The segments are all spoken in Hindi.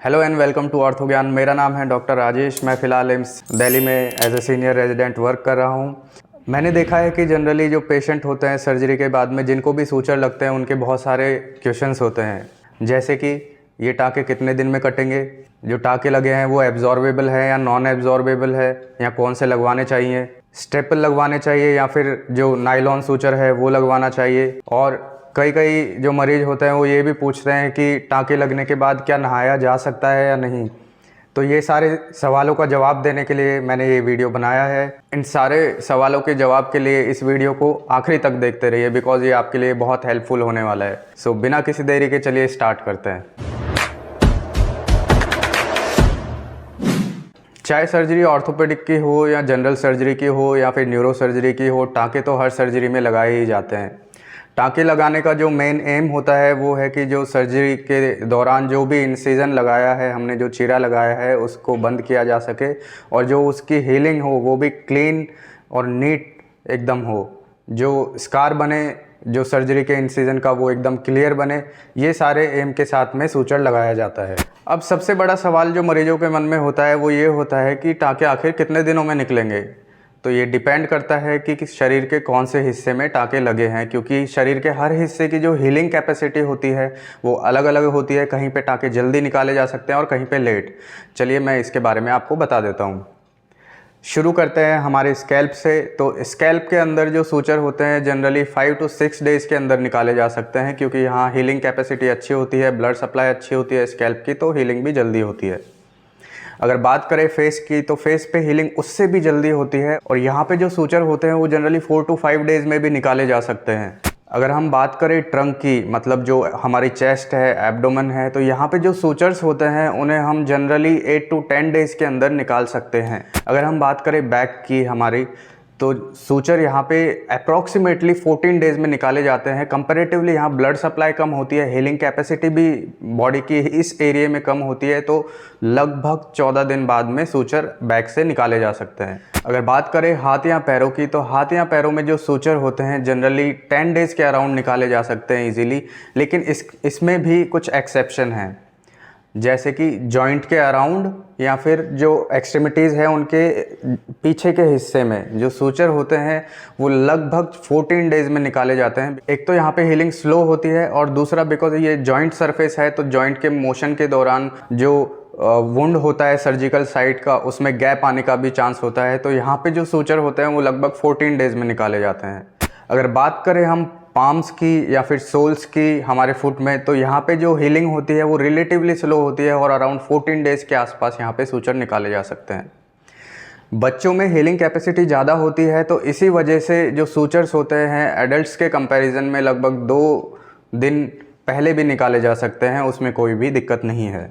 Hello and welcome to ortho Gyan. मेरा नाम है डॉक्टर राजेश। मैं फ़िलहाल एम्स दिल्ली में as a senior resident work कर रहा हूँ। मैंने देखा है कि जनरली जो पेशेंट होते हैं सर्जरी के बाद में जिनको भी सूचर लगते हैं उनके बहुत सारे क्वेश्चंस होते हैं, जैसे कि ये टाँके कितने दिन में कटेंगे, जो टाँके लगे हैं वो एब्जॉर्बेबल है या नॉन एब्जॉर्बेबल है, या कौन से लगवाने चाहिए, स्टेपल लगवाने चाहिए या फिर जो नायलॉन सूचर है वो लगवाना चाहिए। और कई जो मरीज होते हैं वो ये भी पूछते हैं कि टाँके लगने के बाद क्या नहाया जा सकता है या नहीं। तो ये सारे सवालों का जवाब देने के लिए मैंने ये वीडियो बनाया है। इन सारे सवालों के जवाब के लिए इस वीडियो को आखिरी तक देखते रहिए, बिकॉज ये आपके लिए बहुत हेल्पफुल होने वाला है। सो बिना किसी देरी के चलिए स्टार्ट करते हैं। चाहे सर्जरी ऑर्थोपेडिक की हो या जनरल सर्जरी की हो या फिर न्यूरो सर्जरी की हो, टाँके तो हर सर्जरी में लगाए ही जाते हैं। टाँके लगाने का जो मेन एम होता है वो है कि जो सर्जरी के दौरान जो भी इंसिजन लगाया है, हमने जो चीरा लगाया है उसको बंद किया जा सके और जो उसकी हीलिंग हो वो भी क्लीन और नीट एकदम हो। जो स्कार बने जो सर्जरी के इंसिजन का वो एकदम क्लियर बने, ये सारे एम के साथ में सूचर लगाया जाता है। अब सबसे बड़ा सवाल जो मरीजों के मन में होता है वो ये होता है कि टाँके आखिर कितने दिनों में निकलेंगे। तो ये डिपेंड करता है कि शरीर के कौन से हिस्से में टाँके लगे हैं, क्योंकि शरीर के हर हिस्से की जो हीलिंग कैपेसिटी होती है वो अलग अलग होती है। कहीं पे टाँके जल्दी निकाले जा सकते हैं और कहीं पे लेट। चलिए मैं इसके बारे में आपको बता देता हूँ। शुरू करते हैं हमारे स्कैल्प से। तो स्कैल्प के अंदर जो सूचर होते हैं जनरली 5 to 6 डेज़ के अंदर निकाले जा सकते हैं, क्योंकि यहाँ हीलिंग कैपेसिटी अच्छी होती है, ब्लड सप्लाई अच्छी होती है स्कैल्प की, तो हीलिंग भी जल्दी होती है। अगर बात करें फेस की, तो फेस पे हीलिंग उससे भी जल्दी होती है और यहाँ पे जो सूचर होते हैं वो जनरली 4 to 5 डेज़ में भी निकाले जा सकते हैं। अगर हम बात करें ट्रंक की, मतलब जो हमारी चेस्ट है, एब्डोमेन है, तो यहाँ पे जो सूचर्स होते हैं उन्हें हम जनरली 8 to 10 डेज़ के अंदर निकाल सकते हैं। अगर हम बात करें बैक की हमारी, तो सूचर यहाँ पे अप्रॉक्सीमेटली 14 डेज़ में निकाले जाते हैं। कंपैरेटिवली यहाँ ब्लड सप्लाई कम होती है, हीलिंग कैपेसिटी भी बॉडी की इस एरिया में कम होती है, तो लगभग 14 दिन बाद में सूचर बैक से निकाले जा सकते हैं। अगर बात करें हाथ या पैरों की, तो हाथ या पैरों में जो सूचर होते हैं जनरली 10 डेज़ के अराउंड निकाले जा सकते हैं ईजीली, लेकिन इसमें भी कुछ एक्सेप्शन हैं, जैसे कि जॉइंट के अराउंड या फिर जो एक्सट्रीमिटीज़ है उनके पीछे के हिस्से में जो सूचर होते हैं वो लगभग 14 डेज़ में निकाले जाते हैं। एक तो यहाँ पे हीलिंग स्लो होती है और दूसरा बिकॉज ये जॉइंट सरफेस है, तो जॉइंट के मोशन के दौरान जो वुंड होता है सर्जिकल साइट का, उसमें गैप आने का भी चांस होता है। तो यहाँ पे जो सूचर होते हैं वो लगभग 14 डेज़ में निकाले जाते हैं। अगर बात करें हम पाम्स की या फिर सोल्स की हमारे फुट में, तो यहाँ पे जो हीलिंग होती है वो रिलेटिवली स्लो होती है और अराउंड 14 डेज़ के आसपास यहाँ पे सूचर निकाले जा सकते हैं। बच्चों में हीलिंग कैपेसिटी ज़्यादा होती है, तो इसी वजह से जो सूचर्स होते हैं एडल्ट्स के कंपैरिजन में लगभग 2 दिन पहले भी निकाले जा सकते हैं, उसमें कोई भी दिक्कत नहीं है।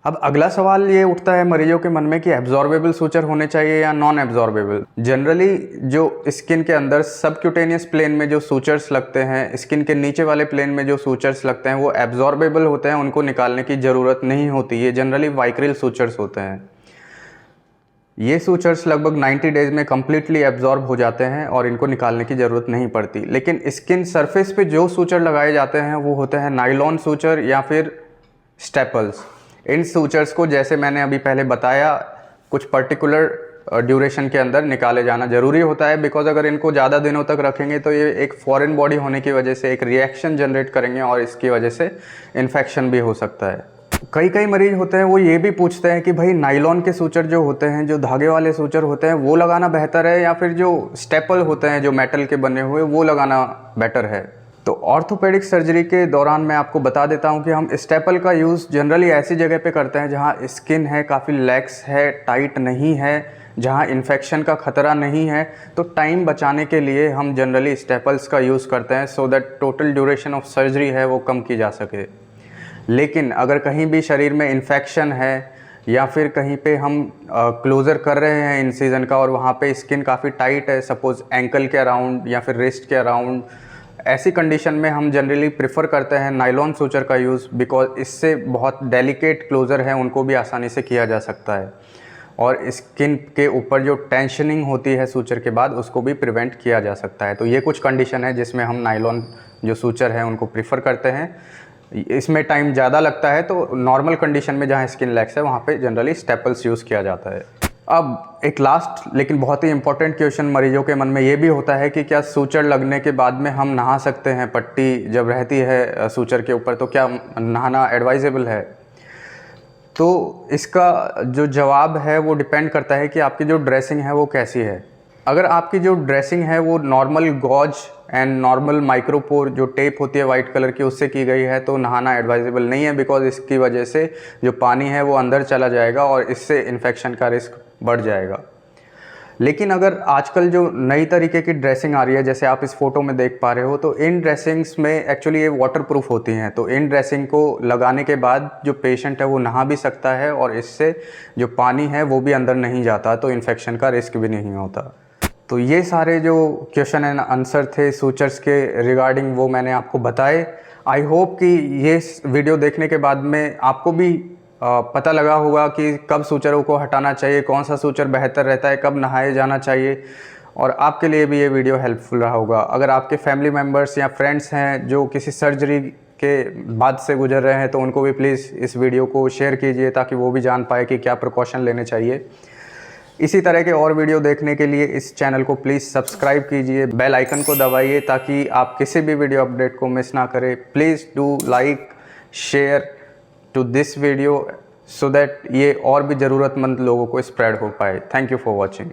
अब अगला सवाल ये उठता है मरीजों के मन में कि एब्जॉर्बेबल सूचर होने चाहिए या नॉन एब्जॉर्बेबल। जनरली जो स्किन के अंदर सबक्यूटेनियस प्लेन में जो सूचर्स लगते हैं, स्किन के नीचे वाले प्लेन में जो सूचर्स लगते हैं वो एब्जॉर्बेबल होते हैं, उनको निकालने की ज़रूरत नहीं होती। ये जनरली वाइक्रिल सूचर्स होते हैं। ये सूचर्स लगभग 90 डेज़ में कम्प्लीटली एब्जॉर्ब हो जाते हैं और इनको निकालने की ज़रूरत नहीं पड़ती। लेकिन स्किन सरफेस पे जो सूचर लगाए जाते हैं वो होते हैं नायलॉन सूचर या फिर स्टेपल्स। इन सूचर्स को जैसे मैंने अभी पहले बताया कुछ पर्टिकुलर ड्यूरेशन के अंदर निकाले जाना ज़रूरी होता है, बिकॉज अगर इनको ज़्यादा दिनों तक रखेंगे तो ये एक फॉरेन बॉडी होने की वजह से एक रिएक्शन जनरेट करेंगे और इसकी वजह से इन्फेक्शन भी हो सकता है। कई मरीज होते हैं वो ये भी पूछते हैं कि भाई नायलॉन के सूचर जो होते हैं, जो धागे वाले सूचर होते हैं, वो लगाना बेहतर है या फिर जो स्टेपल होते हैं जो मेटल के बने हुए वो लगाना बेटर है। तो ऑर्थोपेडिक सर्जरी के दौरान मैं आपको बता देता हूं कि हम स्टेपल का यूज़ जनरली ऐसी जगह पे करते हैं जहां स्किन है, काफ़ी लैक्स है, टाइट नहीं है, जहां इन्फेक्शन का खतरा नहीं है। तो टाइम बचाने के लिए हम जनरली स्टेपल्स का यूज़ करते हैं, so that total duration of surgery है वो कम की जा सके। लेकिन अगर कहीं भी शरीर में इन्फेक्शन है या फिर कहीं पे हम क्लोज़र कर रहे हैं इंसिजन का और वहाँ पे स्किन काफ़ी टाइट है, सपोज़ एंकल के अराउंड या फिर रिस्ट के अराउंड, ऐसी कंडीशन में हम जनरली प्रेफर करते हैं नायलॉन सूचर का यूज़, बिकॉज इससे बहुत डेलिकेट क्लोज़र है उनको भी आसानी से किया जा सकता है और स्किन के ऊपर जो टेंशनिंग होती है सूचर के बाद उसको भी प्रिवेंट किया जा सकता है। तो ये कुछ कंडीशन है जिसमें हम नायलॉन जो सूचर है उनको प्रेफर करते हैं। इसमें टाइम ज़्यादा लगता है, तो नॉर्मल कंडीशन में जहाँ स्किन लैक्स है वहाँ पे जनरली स्टेपल्स यूज़ किया जाता है। अब एक लास्ट लेकिन बहुत ही इंपॉर्टेंट क्वेश्चन मरीजों के मन में ये भी होता है कि क्या सूचर लगने के बाद में हम नहा सकते हैं? पट्टी जब रहती है सूचर के ऊपर तो क्या नहाना एडवाइजेबल है? तो इसका जो जवाब है वो डिपेंड करता है कि आपकी जो ड्रेसिंग है वो कैसी है। अगर आपकी जो ड्रेसिंग है वो normal gauze and normal micropore जो टेप होती है वाइट कलर की उससे की गई है तो नहाना एडवाइजेबल नहीं है, बिकॉज इसकी वजह से जो पानी है वो अंदर चला जाएगा और इससे इन्फेक्शन का रिस्क बढ़ जाएगा। लेकिन अगर आजकल जो नई तरीके की ड्रेसिंग आ रही है जैसे आप इस फोटो में देख पा रहे हो, तो इन ड्रेसिंग्स में एक्चुअली ये वाटर प्रूफ होती हैं, तो इन ड्रेसिंग को लगाने के बाद जो पेशेंट है वो नहा भी सकता है और इससे जो पानी है वो भी अंदर नहीं जाता, तो इन्फेक्शन का रिस्क भी नहीं होता। तो ये सारे जो क्वेश्चन एंड आंसर थे सूचर्स के रिगार्डिंग वो मैंने आपको बताए। आई होप कि ये वीडियो देखने के बाद में आपको भी पता लगा होगा कि कब सूचरों को हटाना चाहिए, कौन सा सूचर बेहतर रहता है, कब नहाए जाना चाहिए, और आपके लिए भी ये वीडियो हेल्पफुल रहा होगा। अगर आपके फैमिली मेम्बर्स या फ्रेंड्स हैं जो किसी सर्जरी के बाद से गुजर रहे हैं तो उनको भी प्लीज़ इस वीडियो को शेयर कीजिए ताकि वो भी जान पाए कि क्या प्रिकॉशन लेने चाहिए। इसी तरह के और वीडियो देखने के लिए इस चैनल को प्लीज़ सब्सक्राइब कीजिए, बेल आइकन को दबाइए ताकि आप किसी भी वीडियो अपडेट को मिस ना करें। Please do like share to this video so that ये और भी ज़रूरतमंद लोगों को स्प्रेड हो पाए। Thank you for watching.